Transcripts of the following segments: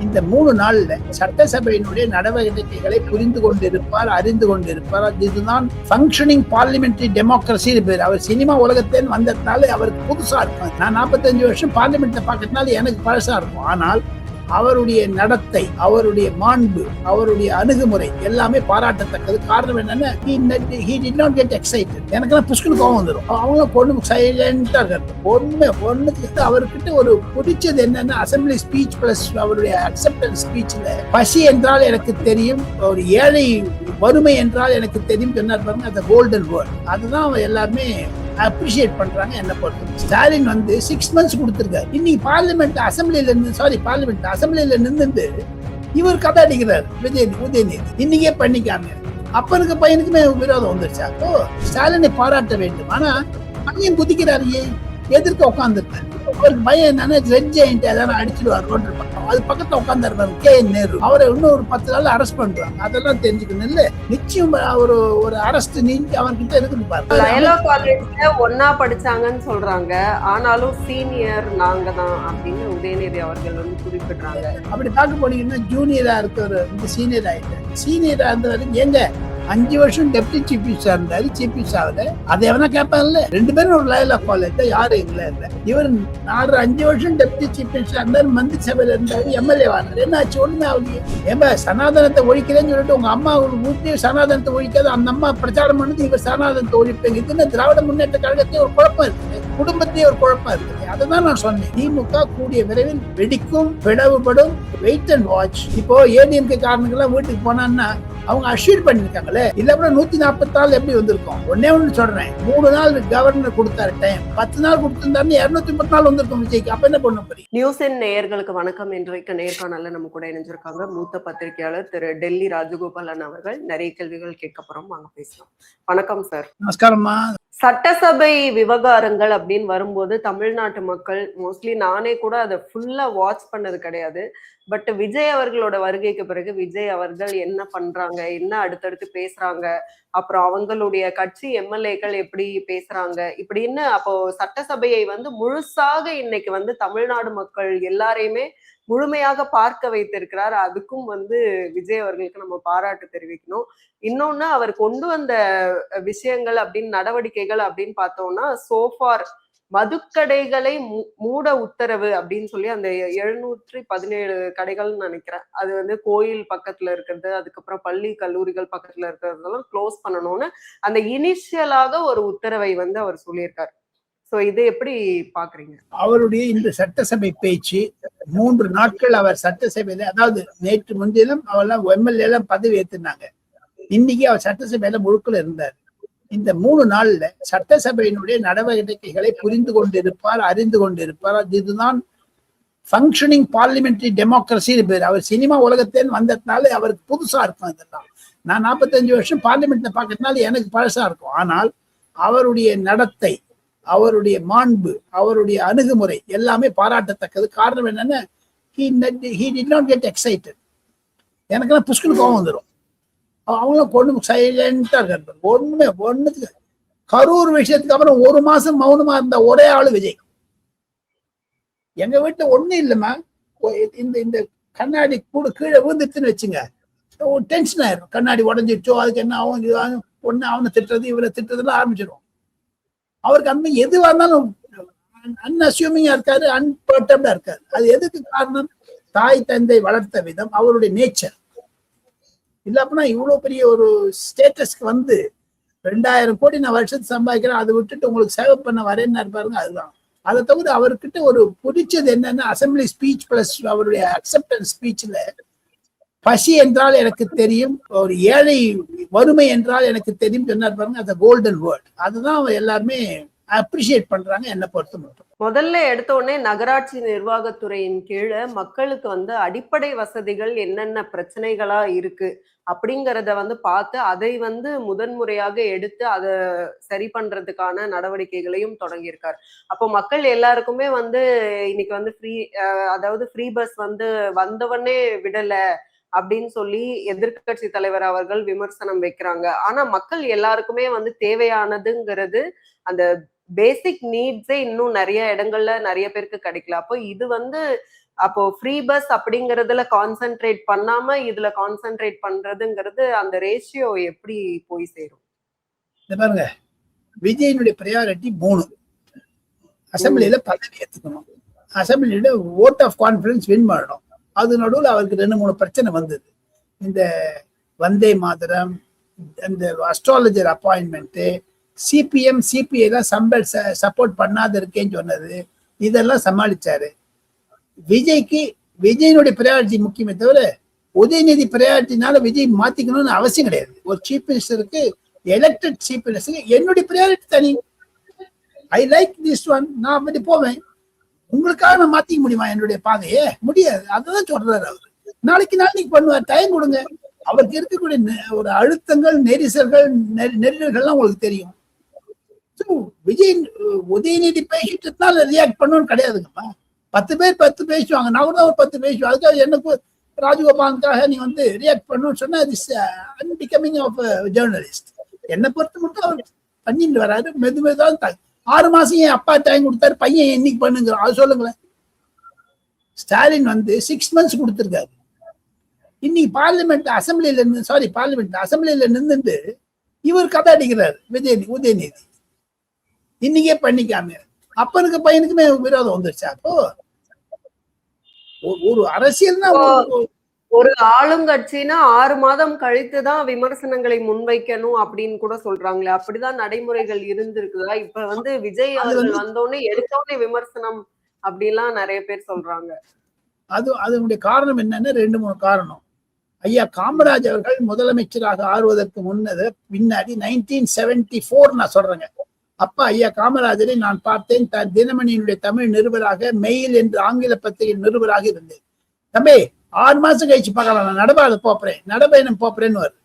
இந்த 3 நாள்ல சட்டசபையினுடைய நடவடிக்கைகளை புரிந்து கொண்டிருப்பார், அறிந்து கொண்டிருப்பார். இதுதான் ஃபங்க்ஷனிங் பார்லிமெண்டரி டெமோக்ரஸி பேர். அவர் சினிமா உலகத்தில் வந்ததுனால அவருக்கு புதுசா இருக்கும். நான் 45 வருஷம் பார்லிமெண்ட்ல பார்க்கறதுனால எனக்கு பழசா இருக்கும். ஆனால் அவருடைய நடத்தை, அவருடைய மாண்பு, அவருடைய அணுகுமுறை எல்லாமே பாராட்டத்தக்கது. காரணம் என்னன்னா he did not get excited. எனக்கெல்லாம் புஷ்குன்னு கோவம் வந்துடும். அவங்களும் பொண்ணு சைலண்டா இருக்காரு. பொண்ணுக்கு அவர்கிட்ட ஒரு பிடிச்சது என்னன்னா அசம்பிளி ஸ்பீச் பிளஸ் அவருடைய அக்செப்டன்ஸ் ஸ்பீச்ல பசி என்றால் எனக்கு தெரியும், ஒரு ஏழை வறுமை என்றால் எனக்கு தெரியும் சொன்னார் பாருங்க. அந்த கோல்டன் வேர்ட் அதுதான் எல்லாருமே அப்ரிஷியேட் பண்றாங்க. என்ன பொறுத்து ஸ்டாலின் 6 மந்த்ஸ் கொடுத்திருக்காரு. இன்னைக்கு பார்லிமெண்ட் அசம்பிளில நின்று இவர் கதை அடிக்கிறார். உதயநிதி இன்னைக்கே பண்ணிக்காங்க. அப்பனுக்கு பையனுக்குமே விரோதம் வந்துருச்சா? ஸ்டாலினை பாராட்ட வேண்டும். ஆனா பையன் குதிக்கிறாரு, எதிர்க்க உட்காந்துருக்காரு. ஒரு பையன் என்னன்னா ரெட் ஜெயண்ட் ஏதாவது அடிச்சுடுவார். அது பக்கத்துல உட்காந்துருப்பாரு KN நேரு. அவரை இன்னும் ஒரு 10 நாள் அரெஸ்ட் பண்றாங்க. அதெல்லாம் தெரிஞ்சுக்கணும் இல்ல. நிச்சயம் ஒரு அரெஸ்ட் நீங்க அவன்கிட்ட இருக்குது பாருங்க. லயோலா காலேஜ்ல ஒன்னா படிச்சாங்கன்னு சொல்றாங்க. ஆனாலும் சீனியர் நாங்க தான் அப்படின்னு உதயநிதி அவர்கள் குறிப்பிடுறாங்க. அப்படி பார்க்க போனீங்கன்னா ஜூனியரா இருக்க சீனியர் ஆயிட்டாரு. சீனியரா இருந்த வரைக்கும் எங்க 5 வருஷம் டெப்டி சீஃப் மினிஸ்டர் இருந்தாரு. சீஃப் மினிஸ்டர் ஆகுது அதை எவனா கேட்பாங்கல்ல. 2 பேரும் ஒரு லயோலா காலேஜ் யாரும் இல்ல. இவர் 5 வருஷம் டெப்டி சீஃப் மினிஸ்டர் இருந்தாரு. மந்திரி சபையில இருந்தாரு. MLA ஆனாரு. என்ன ஆச்சு? ஒண்ணுமே ஆகலையே. ஏன்பா சனாதனத்தை ஒழிக்கிறேன்னு சொல்லிட்டு உங்க அம்மா வீட்லயே சனாதனத்தை ஒழிக்காது அந்த அம்மா பிரச்சாரம் பண்ணது இவர் சனாதனத்தை ஒழிப்பேங்க. இதுன்னு திராவிட முன்னேற்ற கழகத்தையே ஒரு குழப்பம் இருக்குது. குடும்பத்தையே ஒரு குழப்பம் இருக்குது. அதுதான் நான் சொன்னேன். திமுக கூடிய விரைவில் வெடிக்கும், பிளவுபடும். Wait and watch. இப்போ ஏடிஎம்கே காரணங்கள்லாம் வீட்டுக்கு போனான்னா அவங்க அஷ்யூர் பண்ணிருக்காங்களே. இல்ல 144 எப்படி வந்திருக்கும்? ஒன்னே ஒண்ணு சொல்றேன், 3 நாள் கவர்னர் கொடுத்தாரு டைம். 10 நாள் கொடுத்திருந்தாரு 230 நாள் வந்திருக்கும் விஜய்க்கு. அப்ப என்ன பண்ண போறீங்க? நியூஸின் நேயர்களுக்கு வணக்கம். இன்றைக்கு நேர்காணல்ல நம்ம கூட இணைஞ்சிருக்காங்க மூத்த பத்திரிகையாளர் திரு டெல்லி ராஜகோபாலன் அவர்கள். நிறைய கேள்விகள் கேட்க போறோம், வாங்க பேசலாம். வணக்கம் சார். நமஸ்காரம்மா. சட்டசபை விவகாரங்கள் அப்படின்னு வரும்போது தமிழ்நாட்டு மக்கள் மோஸ்ட்லி, நானே கூட அதை ஃபுல்லா வாட்ச் பண்ணது கிடையாது. பட் விஜய் அவர்களோட வருகைக்கு பிறகு விஜய் அவர்கள் என்ன பண்றாங்க, என்ன அடுத்தடுத்து பேசுறாங்க, அப்புறம் அவங்களுடைய கட்சி MLAக்கள் எப்படி பேசுறாங்க இப்படின்னு, அப்போ சட்டசபையை முழுசாக இன்னைக்கு தமிழ்நாடு மக்கள் எல்லாரையுமே முழுமையாக பார்க்க வைத்திருக்கிறார். அதுக்கும் விஜய் அவர்களுக்கு நம்ம பாராட்டு தெரிவிக்கணும். இன்னொன்னு, அவர் கொண்டு வந்த விஷயங்கள் அப்படின்னு நடவடிக்கைகள் அப்படின்னு பார்த்தோம்னா, சோஃபார் மதுக்கடைகளை மூட உத்தரவு அப்படின்னு சொல்லி அந்த 717 கடைகள்னு நினைக்கிறேன். அது கோயில் பக்கத்துல இருக்கிறது, அதுக்கப்புறம் பள்ளி கல்லூரிகள் பக்கத்துல இருக்கிறதெல்லாம் க்ளோஸ் பண்ணணும்னு அந்த இனிஷியலாக ஒரு உத்தரவை அவர் சொல்லியிருக்காரு. சோ இது எப்படி பாக்குறீங்க? அவருடைய இந்த சட்டசபை பேச்சு 3 நாட்கள் அவர் சட்டசபையில, அதாவது நேற்று முன்தினம் அவெல்லாம் MLA எல்லாம் பதவி ஏத்துனாங்க. இன்னைக்கு அவர் சட்டசபையில முழுக்கல இருந்தார். இந்த 3 நாள்ல சட்டசபையினுடைய நடவடிக்கைகளை புரிந்து கொண்டிருப்பார், அறிந்து கொண்டிருப்பார். இதுதான் ஃபங்க்ஷனிங் பார்லிமெண்டரி டெமோக்ரஸி பேர். அவர் சினிமா உலகத்தில் வந்ததுனால அவருக்கு புதுசா இருக்கும். இதெல்லாம் நான் 45 வருஷம் பார்லிமெண்ட்ல பார்க்கறதுனால எனக்கு பழசா இருக்கும். ஆனால் அவருடைய நடத்தை, அவருடைய மாண்பு, அவருடைய அணுகுமுறை எல்லாமே பாராட்டத்தக்கது. காரணம் என்னன்னா he did not get excited. எனக்கெல்லாம் புஷ்குன்னு கோவம் வந்துடும். அவங்களும் பொண்ணு சைலண்டா இருக்காரு. ஒண்ணுக்கு கரூர் விஷயத்துக்கு அப்புறம் 1 மாசம் மௌனமா இருந்த ஒரே ஆளு விஜய். எங்க வீட்டுல ஒண்ணு இல்லைம்மா, இந்த கண்ணாடி கூட கீழே விழுந்துச்சுன்னு வச்சுங்க, டென்ஷன் ஆயிரும். கண்ணாடி உடஞ்சிச்சோ, அதுக்கு என்ன ஆகும், பொண்ணு அவனை திட்டுறது இவரை திட்டுறதுலாம் ஆரம்பிச்சிடும். அவருக்கு அந்த எதுவா இருந்தாலும் அன்அஸ்யூமிங்கா இருக்காரு, அன்பர்டப்டா இருக்காரு. அது எதுக்கு காரணம்? தாய் தந்தை வளர்த்த விதம், அவருடைய நேச்சர். இல்ல அப்படின்னா இவ்வளவு பெரிய ஒரு ஸ்டேட்டஸ்க்கு 2000 கோடி நான் வருஷத்துக்கு சம்பாதிக்கிறேன், அதை விட்டுட்டு உங்களுக்கு சேவை பண்ண வரேன்னு பாருங்க. அதுதான். அதை தவிர அவர்கிட்ட ஒரு பிடிச்சது என்னன்னா அசம்பிளி ஸ்பீச் பிளஸ் அவருடைய அக்செப்டன்ஸ் ஸ்பீச்ல பசி என்றால் எனக்கு தெரியும், ஒரு ஏழை வறுமை என்றால் எனக்கு தெரியும் சொன்னார் பாருங்க. அந்த கோல்டன் வேர்ட் அதுதான் எல்லாருமே அப்ரிஷியேட் பண்றாங்க. என்ன பொறுத்த மட்டும் முதல்ல எடுத்த உடனே நகராட்சி நிர்வாகத்துறையின் கீழே மக்களுக்கு அடிப்படை வசதிகள் என்னென்ன பிரச்சனைகளா இருக்கு அப்படிங்கிறத பார்த்து அதை முதன்முறையாக எடுத்து அதை சரி பண்றதுக்கான நடவடிக்கைகளையும் தொடங்கியிருக்காரு. அப்போ மக்கள் எல்லாருக்குமே இன்னைக்கு ஃப்ரீ, அதாவது ஃப்ரீ பஸ் வந்தவொடனே விடல அப்படின்னு சொல்லி எதிர்கட்சி தலைவர் அவர்கள் விமர்சனம் வைக்கிறாங்க. ஆனா மக்கள் எல்லாருக்குமே தேவையானதுங்கிறது அந்த பேசிக் நீட்ஸே இன்னும் நிறைய இடங்கள்ல நிறைய பேருக்கு கிடைக்கல. அப்போ இது அப்போ ஃப்ரீ பஸ் அப்படிங்கறதுல கான்சென்ட்ரேட் பண்ணாம இதுல கான்சென்ட்ரேட் பண்றதுங்கிறது அந்த ரேஷியோ எப்படி போய் சேரும்? பாருங்க, விஜயனுடைய ப்ரையாரிட்டி 3. அசம்பிளியில பதவி ஏத்துக்கணும், அசம்பிளியில ஓட் ஆஃப் கான்பிடன்ஸ் வின் பண்ணணும். அது நடுவில் அவருக்கு 2-3 பிரச்சனை வந்தது. இந்த வந்தே மாதரம், இந்த அஸ்ட்ராலஜர் அப்பாயின்மெண்ட், சிபிஎம் சிபிஐ தான் சப்போர்ட் பண்ணாத இருக்கேன்னு சொன்னது, இதெல்லாம் சமாளிச்சாரு. விஜய்க்கு விஜயனுடைய ப்ரையாரிட்டி முக்கியமே தவிர உதயநிதி ப்ரையாரிட்டினால விஜய் மாத்திக்கணும்னு அவசியம் கிடையாது. ஒரு சீஃப் மினிஸ்டருக்கு, எலெக்டட் சீஃப் மினிஸ்டருக்கு என்னுடைய ப்ரையாரிட்டி தனி. ஐ லைக் திஸ் ஒன், நான் அப்படி போவேன். உங்களுக்காக நான் மாத்திக்க முடியுமா என்னுடைய பாதையே? முடியாது. அதுதான் சொல்றாரு அவரு. நாளைக்கு நாளைக்கு பண்ணுவார், டைம் கொடுங்க. அவருக்கு இருக்கக்கூடிய ஒரு அழுத்தங்கள், நெரிசல்கள், நெருடல்கள்லாம் உங்களுக்கு தெரியும். விஜய் உதயநிதி பேசிட்டதுனால ரியாக்ட் பண்ணணும்னு கிடையாதுங்கப்பா. 10 பேர் பேசுவாங்க, நான் கூட ஒரு 10 பேசுவேன். அதுக்காக எனக்கு ராஜகோபாலுக்காக நீ வந்து ரியாக்ட் பண்ணணும்னு சொன்னா அன்பிகமிங் ஆஃப் ஜேர்னலிஸ்ட். என்னை பொறுத்து மட்டும் அவர் பண்ணிட்டு வராரு. மெதுதான் 6 மாசம் என் அப்பா டைம் கொடுத்தாரு, பையன் என்னைக்கு பண்ணுங்க அது சொல்லுங்களேன். ஸ்டாலின் வந்து 6 months கொடுத்துருக்காரு. இன்னைக்கு அசம்பிளியில நின்றுட்டு இவர் கதை அடிக்கிறாரு உதயநிதி. இன்னைக்கே பண்ணிக்காம அப்பனுக்கு பையனுக்குமே விரோதம் வந்துருச்சா? அப்போ ஒரு அரசியல்னா ஒரு ஆளுங்கட்சினா 6 மாதம் கழித்துதான் விமர்சனங்களை முன்வைக்கணும் அப்படின்னு கூட சொல்றாங்களே, அப்படிதான் நடைமுறைகள் இருந்திருக்குதா? இப்ப வந்து விஜய் அவர்கள் வந்தோடனே எடுத்தோடனே விமர்சனம் அப்படிலாம் நிறைய பேர் சொல்றாங்க. அதனுடைய காரணம் என்னன்னா 2-3 காரணம். ஐயா காமராஜ் அவர்கள் முதலமைச்சராக ஆறுவதற்கு பின்னாடி 1974 நான் சொல்றேங்க. அப்ப ஐயா காமராஜரை நான் பார்த்தேன். தினமணியினுடைய தமிழ் நிருபராக, மெயில் என்று ஆங்கில பத்திரிகை நிருபராக இருந்தேன். தம்பி 6 மாசம் கழிச்சு பார்க்கலாம், நான் நடைபயணம் போறேன்னு வருது.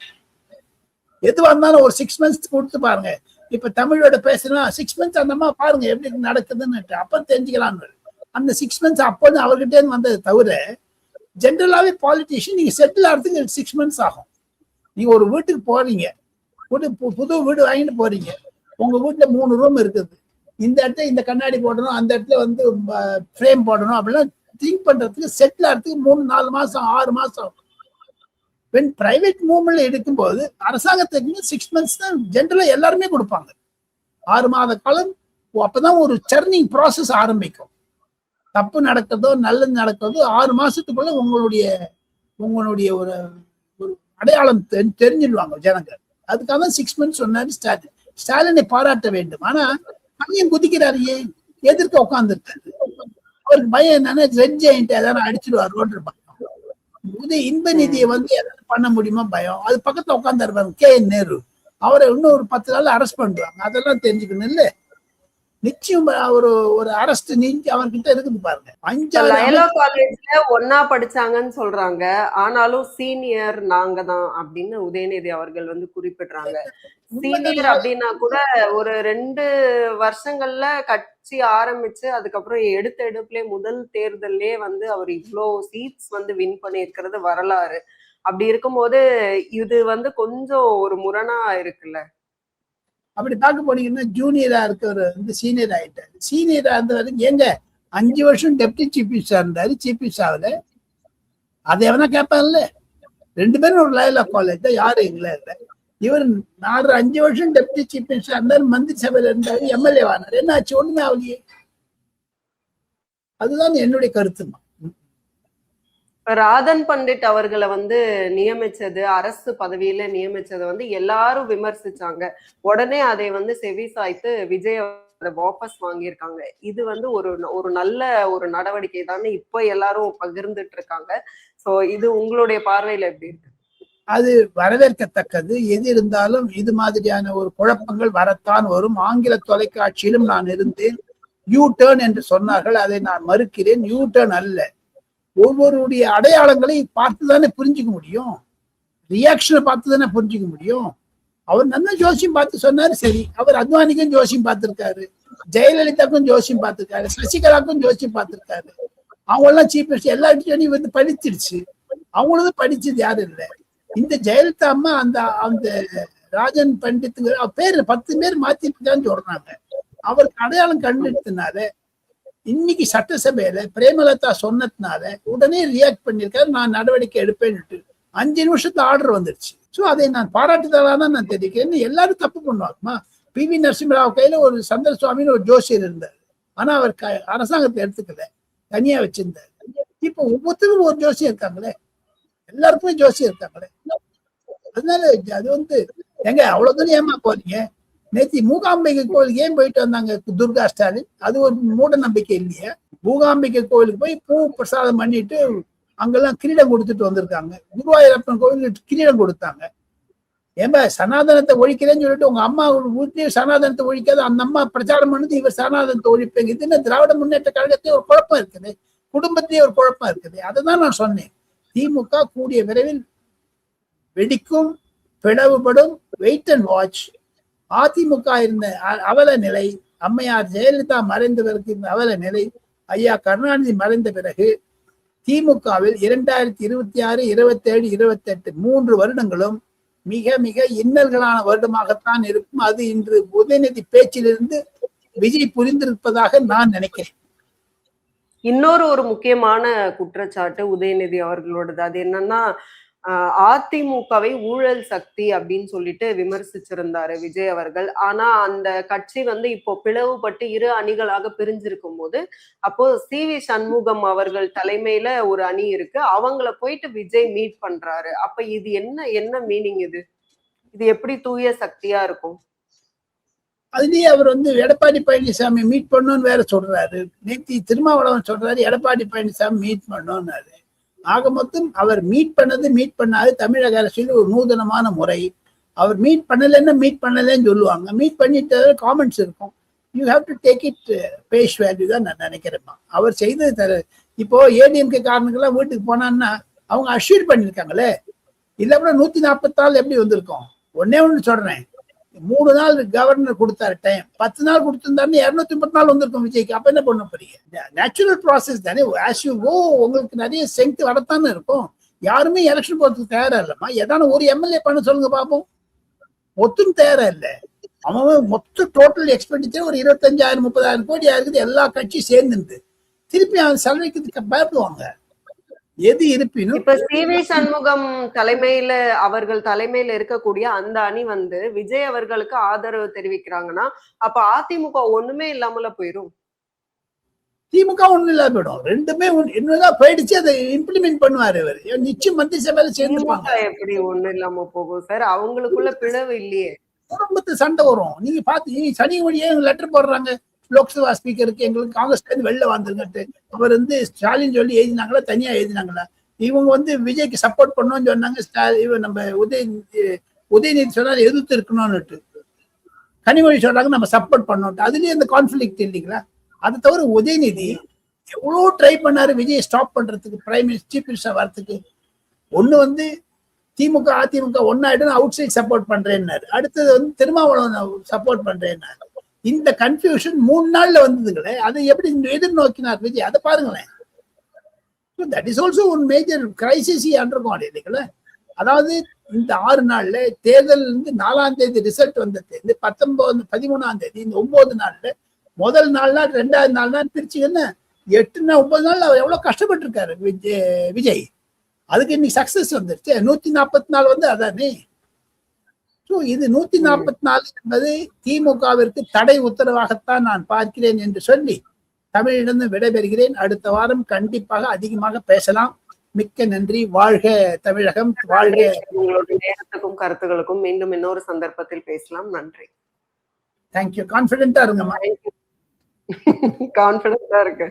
எதுவா இருந்தாலும் ஒரு 6 months கொடுத்து பாருங்க. இப்ப தமிழோட பேசுனா 6 months அந்த மாதிரி பாருங்க எப்படி நடக்குதுன்னு, அப்ப தெரிஞ்சுக்கலான்னு. அந்த 6 months அப்போ அவர்கிட்ட வந்தது தவிர, ஜென்ரலாவே பாலிட்டிஷியன் நீங்க செட்டில் ஆகிறதுக்கு 6 months ஆகும். நீங்க ஒரு வீட்டுக்கு போறீங்க, புது வீடு வாங்கிட்டு போறீங்க. உங்க வீட்டுல 3 ரூம் இருக்குது. இந்த இடத்துல இந்த கண்ணாடி போடணும், அந்த இடத்துல வந்து ஃப்ரேம் போடணும் அப்படிலாம் திங்க் பண்றதுக்கு, செட்டில் ஆகிறதுக்கு 3-4 மாசம் 6 மாசம். பிரைவேட் மூவ்மெண்ட்ல எடுக்கும்போது அரசாங்கத்துக்கு 6 months தான் ஜென்ரலா எல்லாருமே கொடுப்பாங்க. 6 மாத காலம். அப்பதான் ஒரு சர்னிங் ப்ராசஸ் ஆரம்பிக்கும். தப்பு நடக்கிறதோ நல்லது நடக்கிறதோ 6 மாசத்துக்குள்ள உங்களுடைய ஒரு அடையாளம் தெரிஞ்சிடுவாங்க ஜனங்க. அதுக்காக தான் 6 months சொன்னாரு ஸ்டாலினை பாராட்ட வேண்டும். ஆனா பையன் குதிக்கிறாரு, எதிர்க்க உட்கார்ந்துருக்காரு. அவருக்கு பயம் என்னன்னா ரெட் ஜெயண்ட் எதாவது அடிச்சிடுவாரோன்ற பயம். இன்ப நிதியை வந்து எதாவது பண்ண முடியுமா பயம். அது பக்கத்துல உட்கார்ந்து KN நேரு, அவரை இன்னும் ஒரு 10 நாள் அரெஸ்ட் பண்ணுவாங்க. அதெல்லாம் தெரிஞ்சுக்கணும் இல்ல. நிச்சயம் ஒரு அரஸ்ட் நீங்க அவர்கிட்ட இருக்குது பாருங்க. 5 காலேஜ்ல ஒன்னா படிச்சாங்கன்னு சொல்றாங்க. ஆனாலும் சீனியர் நாங்க தான் அப்படின்னு உதயநிதி அவர்கள் வந்து குறிப்பிடுறாங்க. சீனியர் அப்படின்னா கூட ஒரு 2 வருஷங்கள்ல கட்சி ஆரம்பிச்சு அதுக்கப்புறம் எடுப்புல முதல் தேர்தலே வந்து அவர் இவ்வளோ சீட்ஸ் வந்து வின் பண்ணியிருக்கிறது வரலாறு. அப்படி இருக்கும்போது இது வந்து கொஞ்சம் ஒரு முரணா இருக்குல்ல. அப்படி பார்க்க போனீங்கன்னா ஜூனியரா இருக்கவர் வந்து சீனியர் ஆயிட்டாரு. சீனியரா இருந்தவரு எங்க 5 வருஷம் டெப்டி சீஃப் மினிஸ்டர் இருந்தாரு. சீஃப் மினிஸ்டர் ஆகல. அதை எவனா கேட்பான்ல. 2 பேரும் ஒரு லயலா காலேஜ் தான், யாரும் இல்லை. இவர் 5 வருஷம் டெப்டி சீஃப் மினிஸ்டர் இருந்தாரு, மந்திரி சபையில இருந்தாரு, எம்எல்ஏ ஆனாரு. என்ன ஆச்சு? ஒண்ணுமே ஆகலையே. அதுதான் என்னுடைய கருத்துமா. ராதன் பண்டிட் அவர்களை வந்து நியமிச்சது, அரசு பதவியில நியமிச்சதை வந்து எல்லாரும் விமர்சிச்சாங்க. உடனே அதை வந்து செவி சாய்த்து விஜய் அதை வாபஸ் வாங்கியிருக்காங்க. இது வந்து ஒரு நல்ல ஒரு நடவடிக்கை தானே இப்ப எல்லாரும் பகிர்ந்துட்டு இருக்காங்க. சோ இது உங்களுடைய பார்வையில எப்படி இருக்கு? அது வரவேற்கத்தக்கது. எது இருந்தாலும் இது மாதிரியான ஒரு குழப்பங்கள் வரத்தான் வரும். ஆங்கில தொலைக்காட்சியிலும் நான் இருந்தேன். யூ டர்ன் என்று சொன்னார்கள், அதை நான் மறுக்கிறேன். யூ டர்ன் அல்ல. ஒவ்வொருடைய அடையாளங்களை பார்த்துதானே புரிஞ்சுக்க முடியும். ரியாக்ஷனை பார்த்துதானே புரிஞ்சுக்க முடியும். அவர் நல்ல ஜோசியம் பார்த்து சொன்னாரு, சரி. அவர் அத்வானிக்கும் ஜோசியம் பார்த்திருக்காரு, ஜெயலலிதாக்கும் ஜோசியம் பார்த்திருக்காரு, சசிகலாக்கும் ஜோசியம் பார்த்திருக்காரு. அவங்க எல்லாம் சீஃப் மினிஸ்டர் எல்லா விஷயம் வந்து படிச்சிருச்சு. அவங்களது படிச்சது யாரும் இல்லை. இந்த ஜெயலலிதா அம்மா அந்த ராஜன் பண்டித்துங்கிற பேரு 10 பேர் மாத்திட்டான்னு சொல்றாங்க. அவருக்கு அடையாளம் கண்டுட்டதுனால இன்னைக்கு சட்டசபையில பிரேமலதா சொன்னதுனால உடனே ரியாக்ட் பண்ணிருக்காரு, நான் நடவடிக்கை எடுப்பேன்னுட்டு 5 நிமிஷத்துல ஆர்டர் வந்துருச்சு. சோ அதை நான் பாராட்டுதலா தான் நான் தெரிவிக்கிறேன். எல்லாரும் தப்பு பண்ணுவாங்கம்மா. PV நரசிம்மராவ் கையில ஒரு சந்தர் சுவாமின்னு ஒரு ஜோசியர் இருந்தார். ஆனா அவர் அரசாங்கத்தை எடுத்துக்கல, தனியா வச்சிருந்தார். இப்ப ஒவ்வொருத்தரும் ஒரு ஜோசியம் இருக்காங்களே, எல்லாருக்குமே ஜோசியம் இருக்காங்களே. அதனால அது எங்க அவ்வளவு தூரம் ஏமா போறீங்க? நேத்தி மூகாம்பிகை கோயிலுக்கு ஏன் போயிட்டு வந்தாங்க துர்கா ஸ்டாலின்? அது ஒரு மூட நம்பிக்கை இல்லையா? மூகாம்பிகை கோயிலுக்கு போய் பூ பிரசாதம் பண்ணிட்டு அங்கெல்லாம் கிரீடம் கொடுத்துட்டு வந்திருக்காங்க. குருவாயூரப்பன் கோயிலுக்கு கிரீடம் கொடுத்தாங்க. ஏன்பா சனாதனத்தை ஒழிக்கிறேன்னு சொல்லிட்டு உங்க அம்மா வீட்லயும் சனாதனத்தை ஒழிக்காத அந்த அம்மா பிரச்சாரம் பண்ணது, இவர் சனாதனத்தை ஒழிப்பேங்க. இது என்ன திராவிட முன்னேற்ற கழகத்தையும் ஒரு குழப்பம் இருக்குது, குடும்பத்திலேயே ஒரு குழப்பம் இருக்குது. அதுதான் நான் சொன்னேன். திமுக கூடிய விரைவில் வெடிக்கும், பிளவுபடும், வெயிட் அண்ட் வாட்ச். அதிமுக இருந்த அவல நிலை, அம்மையார் ஜெயலலிதா மறைந்ததற்கு இருந்த அவல நிலை, ஐயா கருணாநிதி மறைந்த பிறகு திமுகவில் 2026, 27, 28 3 வருடங்களும் மிக மிக இன்னல்களான வருடமாகத்தான் இருக்கும். அது இன்று உதயநிதி பேச்சிலிருந்து விஜய் புரிந்திருப்பதாக நான் நினைக்கிறேன். இன்னொரு ஒரு முக்கியமான குற்றச்சாட்டு உதயநிதி அவர்களோடது. அது என்னன்னா, அதிமுகவை ஊழல் சக்தி அப்படின்னு சொல்லிட்டு விமர்சிச்சிருந்தாரு விஜய் அவர்கள். ஆனா அந்த கட்சி இப்போ பிளவுபட்டு 2 அணிகளாக பிரிஞ்சிருக்கும் போது, அப்போ CV சண்முகம் அவர்கள் தலைமையில ஒரு அணி இருக்கு, அவங்கள போயிட்டு விஜய் மீட் பண்றாரு. அப்ப இது என்ன மீனிங்? இது எப்படி தூய சக்தியா இருக்கும்? அதுலயே அவர் எடப்பாடி பழனிசாமி மீட் பண்ணணும்னு வேற சொல்றாரு. நேத்தி திருமாவளவன் சொல்றாரு எடப்பாடி பழனிசாமி மீட் பண்ணணும்னாரு. ஆக மொத்தம் அவர் மீட் பண்ணாது தமிழக அரசியல் ஒரு நூதனமான முறை. அவர் மீட் பண்ணலன்னு சொல்லுவாங்க. மீட் பண்ணிட்டு காமெண்ட்ஸ் இருக்கும். You have to take it face value தான் நான் நினைக்கிறேன். அவர் செய்தது இப்போ ADMK காரணங்கள்லாம் வீட்டுக்கு போனான்னா அவங்க அஷ்யூர் பண்ணிருக்காங்களே, இல்ல கூட 144 எப்படி வந்திருக்கும்? ஒண்ணு சொல்றேன், 3 நாள் கவர்னர் கொடுத்தாரு டைம், 10 நாள் கொடுத்திருந்தாருன்னு 234 வந்திருக்கும் விஜய்க்கு. அப்ப என்ன பண்ண போறீங்க? நேச்சுரல் ப்ராசஸ் தானே. ஆஸ் யூ கோ உங்களுக்கு நிறைய ஸ்ட்ரென்த் வரத்தானே இருக்கும். யாருமே எலெக்ஷன் போறதுக்கு தயாரா இல்லம்மா. ஏதான ஒரு MLA பண்ண சொல்லுங்க பாப்போம். மொத்தம் தயாரா இல்ல. அவன் மொத்த டோட்டல் எக்ஸ்பெண்டிச்சர் ஒரு 25,000 30,000 கோடியா இருக்குது. எல்லா கட்சியும் சேர்ந்து திருப்பி அவன் செலவழிக்கிறதுக்கு பயப்படுவாங்க. எது இருப்பினும் இப்ப CV சண்முகம் அவர்கள் தலைமையில இருக்கக்கூடிய அந்த அணி விஜய் அவர்களுக்கு ஆதரவு தெரிவிக்கிறாங்கன்னா, அப்ப அதிமுக ஒண்ணுமே இல்லாமல போயிரும். திமுக ஒண்ணு இல்லாம போயிடும். ரெண்டுமே என்னதான் போயிடுச்சு. அதை இம்ப்ளிமெண்ட் பண்ணுவாரு இவர். நிச்சயம் மந்திரி சபையில சேர்ந்துப்பாங்க. எப்படி ஒண்ணு இல்லாம போகும் சார்? அவங்களுக்குள்ள பிளவு இல்லையே. குடும்பத்து சண்டை வரும். நீங்க பாத்து சனி மொழியே லெட்டர் போடுறாங்க லோக்சபா ஸ்பீக்கருக்கு, எங்களுக்கு காங்கிரஸ் வெளில வந்துருங்கட்டு. அவர் ஸ்டாலின் சொல்லி எழுதினாங்களா, தனியா எழுதினாங்களா? இவங்க விஜய்க்கு சப்போர்ட் பண்ணணும்னு சொன்னாங்க. நம்ம உதயநிதி சொன்னாரு எதிர்த்து இருக்கணும்னுட்டு. கனிமொழி சொல்றாங்க நம்ம சப்போர்ட் பண்ணணும். அதுலயே இந்த கான்ஃபிளிக்ட் இல்லைங்களா? அதை தவிர உதயநிதி எவ்வளவு ட்ரை பண்ணாரு விஜய் ஸ்டாப் பண்றதுக்கு, பிரைம் மினிஸ்டர் சீஃப் மினிஸ்டர் வரத்துக்கு. ஒண்ணு DMK AIADMK ஒன்னாயிடும் out side support பண்றேன்னாரு. அடுத்தது திருமாவளவன் சப்போர்ட் பண்றேன்னாரு. இந்த கன்ஃபியூஷன் 3 நாள்ல வந்ததுங்களே, அதை எப்படி எதிர்நோக்கினார் விஜய்? அதை பாருங்களேன். That is also one major crisis undergone இல்லைங்களா? அதாவது இந்த 6 நாள்ல தேர்தல் 4ஆம் தேதி ரிசல்ட் வந்தது, 19 13ஆம் தேதி, இந்த 9 நாள்ல முதல் 4 நாள் 2வது 4 நாள் பிரிச்சுங்கன்னா 8 நாள் 9 நாள் அவர் எவ்வளவு கஷ்டப்பட்டு இருக்காரு விஜய். அதுக்கு இன்னைக்கு சக்சஸ் வந்துருச்சு. 144 அதானே. இது 144 என்பது திமுகவிற்கு தடை உத்தரவாகத்தான் நான் பார்க்கிறேன் என்று சொல்லி தமிழிலிருந்து விடைபெறுகிறேன். அடுத்த வாரம் கண்டிப்பாக அதிகமாக பேசலாம். மிக்க நன்றி. வாழ்க தமிழகம், வாழ்க. உங்களுடைய நேரத்துக்கும் கருத்துகளுக்கும் மீண்டும் இன்னொரு சந்தர்ப்பத்தில் பேசலாம். நன்றி. தேங்க்யூ. கான்பிடென்டா இருங்கம்மா. கான்பிடென்டா இருக்கு.